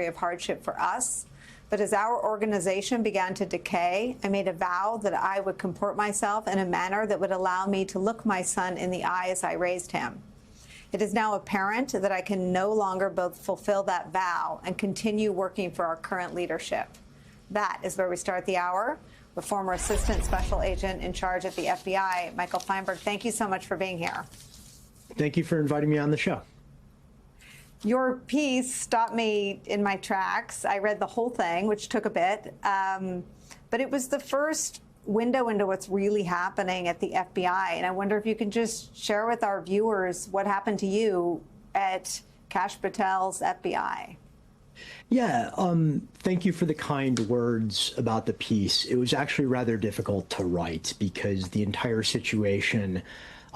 of hardship for us. But as our organization began to decay, I made a vow that I would comport myself in a manner that would allow me to look my son in the eye as I raised him. It is now apparent that I can no longer both fulfill that vow and continue working for our current leadership. That is where we start the hour with former Assistant Special Agent in charge at the FBI, Michael Feinberg. Thank you so much for being here. Thank you for inviting me on the show. Your piece stopped me in my tracks. I read the whole thing, which took a bit, but it was the first window into what's really happening at the FBI. And I wonder if you can just share with our viewers what happened to you at Kash Patel's FBI. Yeah, thank you for the kind words about the piece. It was actually rather difficult to write because the entire situation,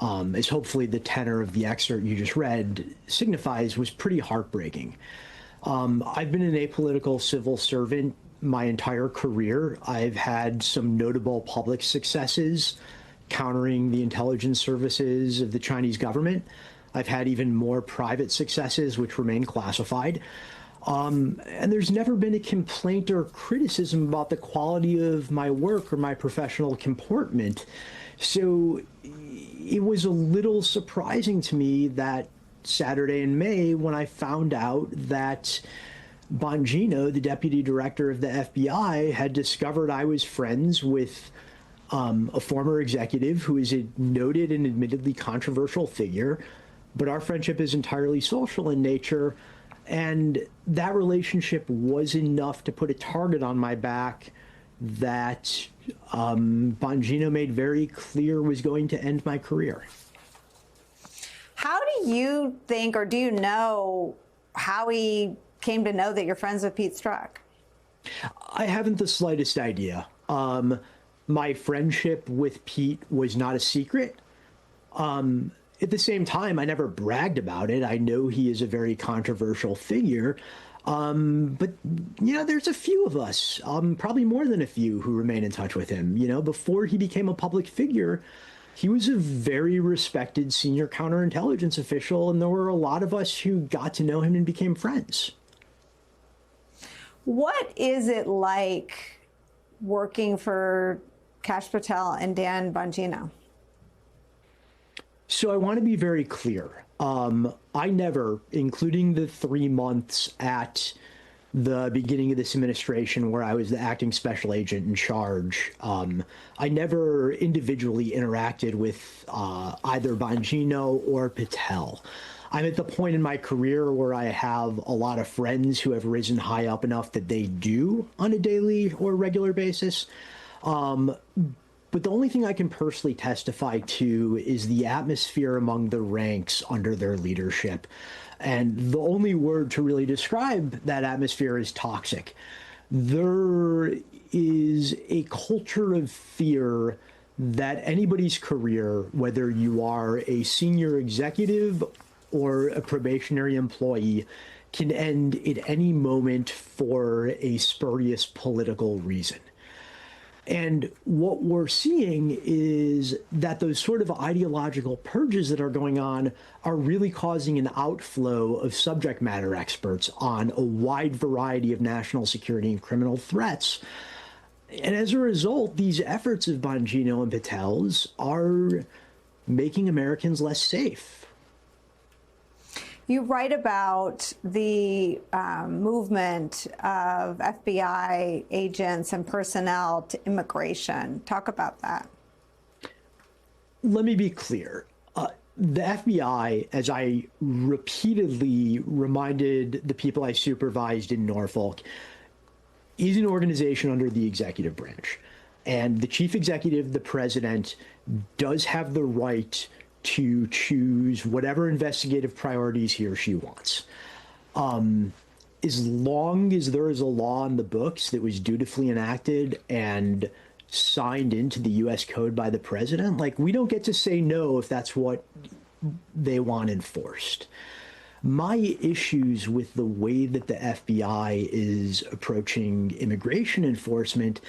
as hopefully the tenor of the excerpt you just read signifies, was pretty heartbreaking. I've been an apolitical civil servant my entire career. I've had some notable public successes countering the intelligence services of the Chinese government. I've had even more private successes, which remain classified. And there's never been a complaint or criticism about the quality of my work or my professional comportment. So it was a little surprising to me that Saturday in May when I found out that Bongino, the deputy director of the FBI, had discovered I was friends with a former executive who is a noted and admittedly controversial figure, but our friendship is entirely social in nature. And that relationship was enough to put a target on my back that Bongino made very clear was going to end my career. How do you think, or do you know, how he came to know that you're friends with Pete Strzok? I haven't the slightest idea. My friendship with Pete was not a secret. At the same time, I never bragged about it. I know he is a very controversial figure. But, you know, there's a few of us, probably more than a few, who remain in touch with him. You know, before he became a public figure, he was a very respected senior counterintelligence official, and there were a lot of us who got to know him and became friends. What is it like working for Kash Patel and Dan Bongino? So I want to be very clear. I never, including the 3 months at the beginning of this administration where I was the acting special agent in charge, I never individually interacted with either Bongino or Patel. I'm at the point in my career where I have a lot of friends who have risen high up enough that they do on a daily or regular basis. But the only thing I can personally testify to is the atmosphere among the ranks under their leadership. And the only word to really describe that atmosphere is toxic. There is a culture of fear that anybody's career, whether you are a senior executive or a probationary employee, can end at any moment for a spurious political reason. And what we're seeing is that those sort of ideological purges that are going on are really causing an outflow of subject matter experts on a wide variety of national security and criminal threats. And as a result, these efforts of Bongino and Patel's are making Americans less safe. You write about the movement of FBI agents and personnel to immigration. Talk about that. Let me be clear. The FBI, as I repeatedly reminded the people I supervised in Norfolk, is an organization under the executive branch. And the chief executive, the president, does have the right to choose whatever investigative priorities he or she wants. As long as there is a law in the books that was dutifully enacted and signed into the U.S. Code by the president, like, we don't get to say no if that's what they want enforced. My issues with the way that the FBI is approaching immigration enforcement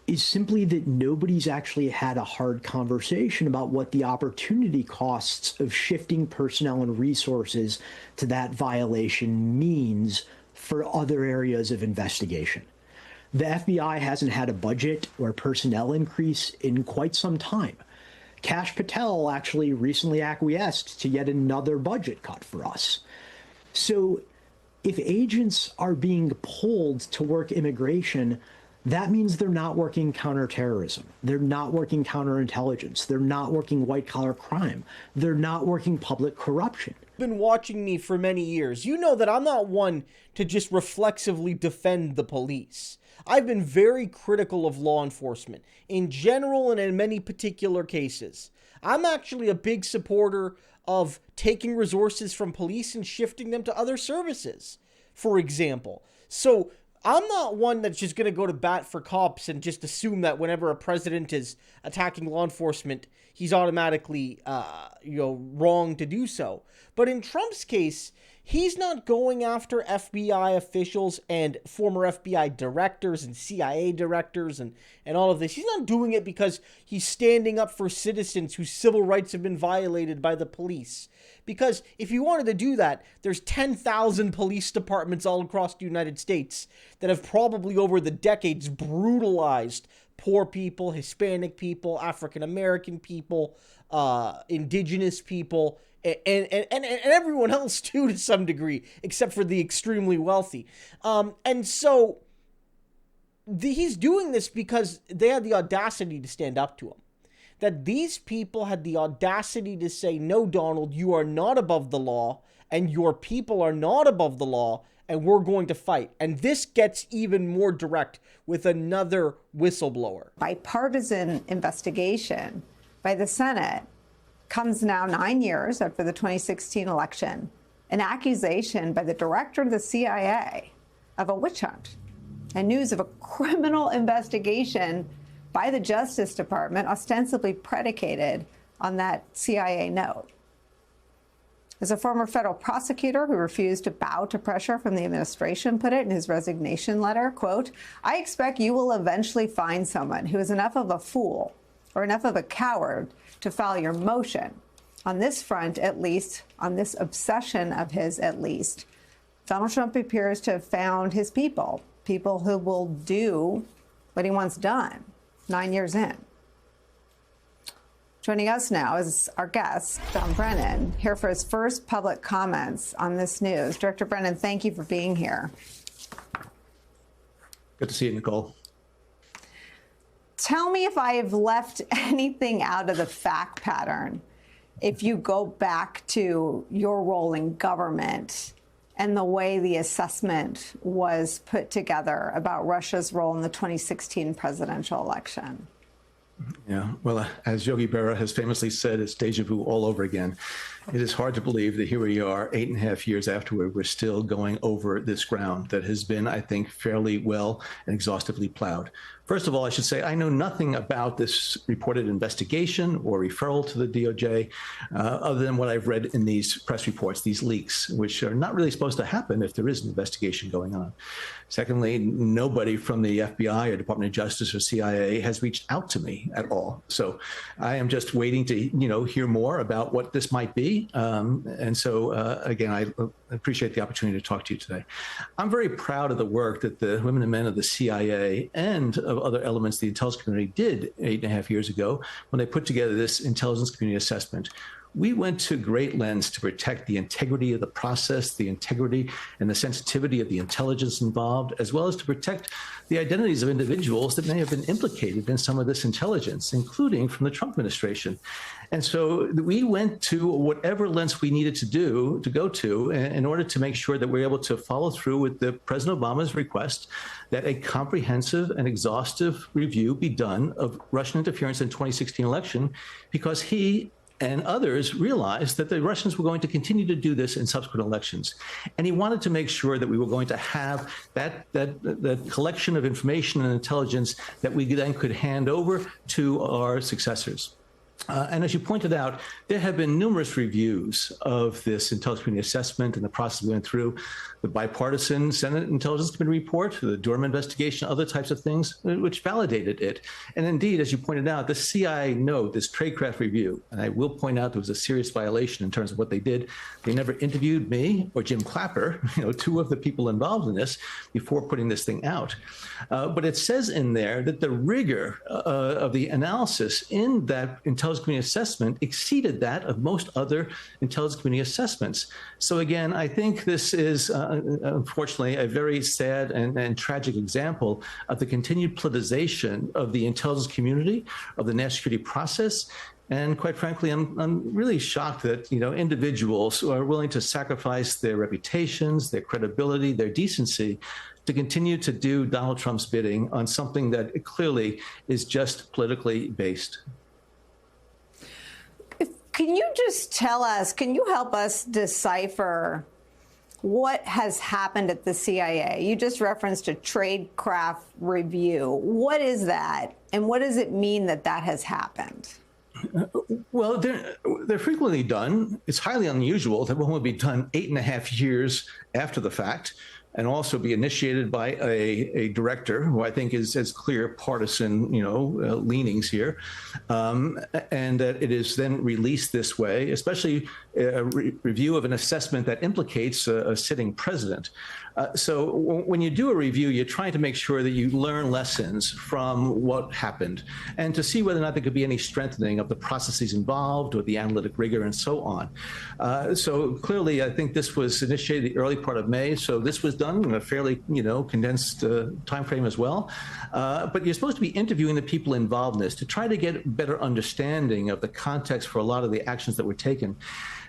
is simply that nobody's actually had a hard conversation about what the opportunity costs of shifting personnel and resources to that violation means for other areas of investigation. The FBI hasn't had a budget or personnel increase in quite some time. Kash Patel actually recently acquiesced to yet another budget cut for us. So if agents are being pulled to work immigration, that means they're not working counterterrorism. They're not working counterintelligence. They're not working white-collar crime. They're not working public corruption. Been watching me for many years. You know that I'm not one to just reflexively defend the police. I've been very critical of law enforcement in general and in many particular cases. I'm actually a big supporter of taking resources from police and shifting them to other services, for example. So I'm not one that's just going to go to bat for cops and just assume that whenever a president is attacking law enforcement, he's automatically, wrong to do so. But in Trump's case, he's not going after FBI officials and former FBI directors and CIA directors and all of this. He's not doing it because he's standing up for citizens whose civil rights have been violated by the police. Because if you wanted to do that, there's 10,000 police departments all across the United States that have probably over the decades brutalized poor people, Hispanic people, African American people, indigenous people, and everyone else too to some degree, except for the extremely wealthy. And so he's doing this because they had the audacity to stand up to him. That these people had the audacity to say, no, Donald, you are not above the law, and your people are not above the law, and we're going to fight. And this gets even more direct with another whistleblower. Bipartisan investigation by the Senate comes now 9 years after the 2016 election, an accusation by the director of the CIA of a witch hunt and news of a criminal investigation by the Justice Department ostensibly predicated on that CIA note. As a former federal prosecutor who refused to bow to pressure from the administration put it in his resignation letter, quote, I expect you will eventually find someone who is enough of a fool or enough of a coward to file your motion. On this front, at least, on this obsession of his at least, Donald Trump appears to have found his people who will do what he wants done 9 years in. Joining us now is our guest, John Brennan, here for his first public comments on this news. Director Brennan, thank you for being here. Good to see you, Nicole. Tell me if I have left anything out of the fact pattern if you go back to your role in government and the way the assessment was put together about Russia's role in the 2016 presidential election. Yeah, well, as Yogi Berra has famously said, it's deja vu all over again. It is hard to believe that here we are 8.5 years afterward, we're still going over this ground that has been, I think, fairly well and exhaustively plowed. First of all, I should say I know nothing about this reported investigation or referral to the DOJ other than what I've read in these press reports, these leaks, which are not really supposed to happen if there is an investigation going on. Secondly, nobody from the FBI or Department of Justice or CIA has reached out to me at all. So I am just waiting to, hear more about what this might be. Again, I appreciate the opportunity to talk to you today. I'm very proud of the work that the women and men of the CIA and of other elements of the intelligence community did 8.5 years ago when they put together this intelligence community assessment. We went to great lengths to protect the integrity of the process, the integrity and the sensitivity of the intelligence involved, as well as to protect the identities of individuals that may have been implicated in some of this intelligence, including from the Trump administration. And so we went to whatever lengths we needed to go to in order to make sure that we're able to follow through with the President Obama's request that a comprehensive and exhaustive review be done of Russian interference in the 2016 election, because he and others realized that the Russians were going to continue to do this in subsequent elections. And he wanted to make sure that we were going to have that collection of information and intelligence that we then could hand over to our successors. And as you pointed out, there have been numerous reviews of this intelligence community assessment and the process we went through, the bipartisan Senate Intelligence Committee report, the Durham investigation, other types of things, which validated it. And indeed, as you pointed out, the CIA note, this tradecraft review, and I will point out there was a serious violation in terms of what they did. They never interviewed me or Jim Clapper, two of the people involved in this, before putting this thing out. But it says in there that the rigor of the analysis in that intelligence community assessment exceeded that of most other intelligence community assessments. So again, I think this is unfortunately a very sad and tragic example of the continued politicization of the intelligence community, of the national security process. And quite frankly, I'm really shocked that individuals who are willing to sacrifice their reputations, their credibility, their decency to continue to do Donald Trump's bidding on something that clearly is just politically based. Can you just tell us, can you help us decipher what has happened at the CIA? You just referenced a tradecraft review. What is that? And what does it mean that that has happened? Well, they're frequently done. It's highly unusual that one would be done 8.5 years after the fact, and also be initiated by a director who I think has clear partisan, leanings here, and that it is then released this way, especially a review of an assessment that implicates a sitting president. So when you do a review, you're trying to make sure that you learn lessons from what happened and to see whether or not there could be any strengthening of the processes involved or the analytic rigor and so on. So clearly, I think this was initiated the early part of May. So this was done in a fairly, condensed time frame as well. But you're supposed to be interviewing the people involved in this to try to get a better understanding of the context for a lot of the actions that were taken.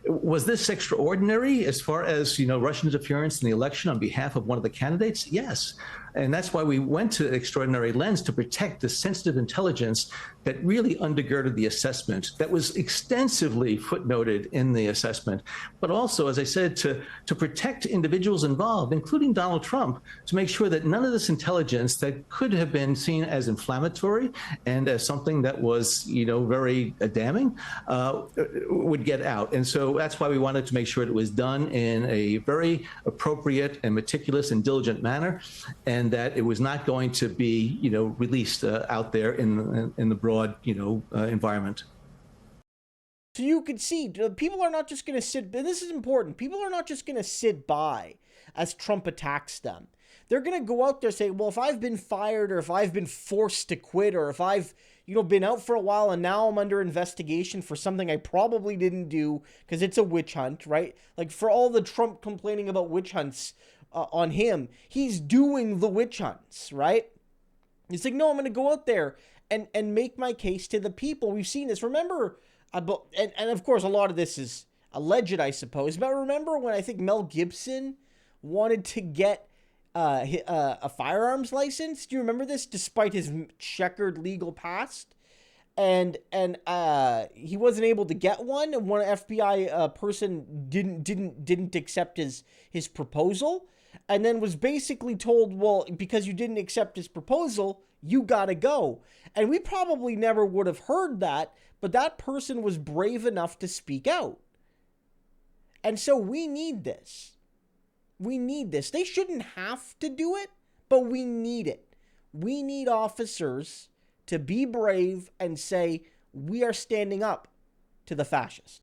Was this extraordinary as far as, Russian interference in the election on behalf of one of the candidates? Yes. And that's why we went to extraordinary lens to protect the sensitive intelligence that really undergirded the assessment, that was extensively footnoted in the assessment, but also, as I said, to protect individuals involved, including Donald Trump, to make sure that none of this intelligence that could have been seen as inflammatory and as something that was, very damning, would get out. And so that's why we wanted to make sure it was done in a very appropriate and meticulous and diligent manner, and that it was not going to be, released out there in the broad, environment. So you could see, people are not just going to sit, and this is important, people are not just going to sit by as Trump attacks them. They're going to go out there and say, well, if I've been fired or if I've been forced to quit or if I've, been out for a while and now I'm under investigation for something I probably didn't do because it's a witch hunt, right? Like for all the Trump complaining about witch hunts on him, he's doing the witch hunts, right? He's like, no, I'm going to go out there and make my case to the people. We've seen this. Remember, and of course, a lot of this is alleged, I suppose. But remember when I think Mel Gibson wanted to get a firearms license? Do you remember this? Despite his checkered legal past, and he wasn't able to get one. And one FBI person didn't accept his proposal, and then was basically told, well, because you didn't accept his proposal, you gotta go. And we probably never would have heard that, but that person was brave enough to speak out. And so we need this. We need this. They shouldn't have to do it, but we need it. We need officers to be brave and say, we are standing up to the fascists.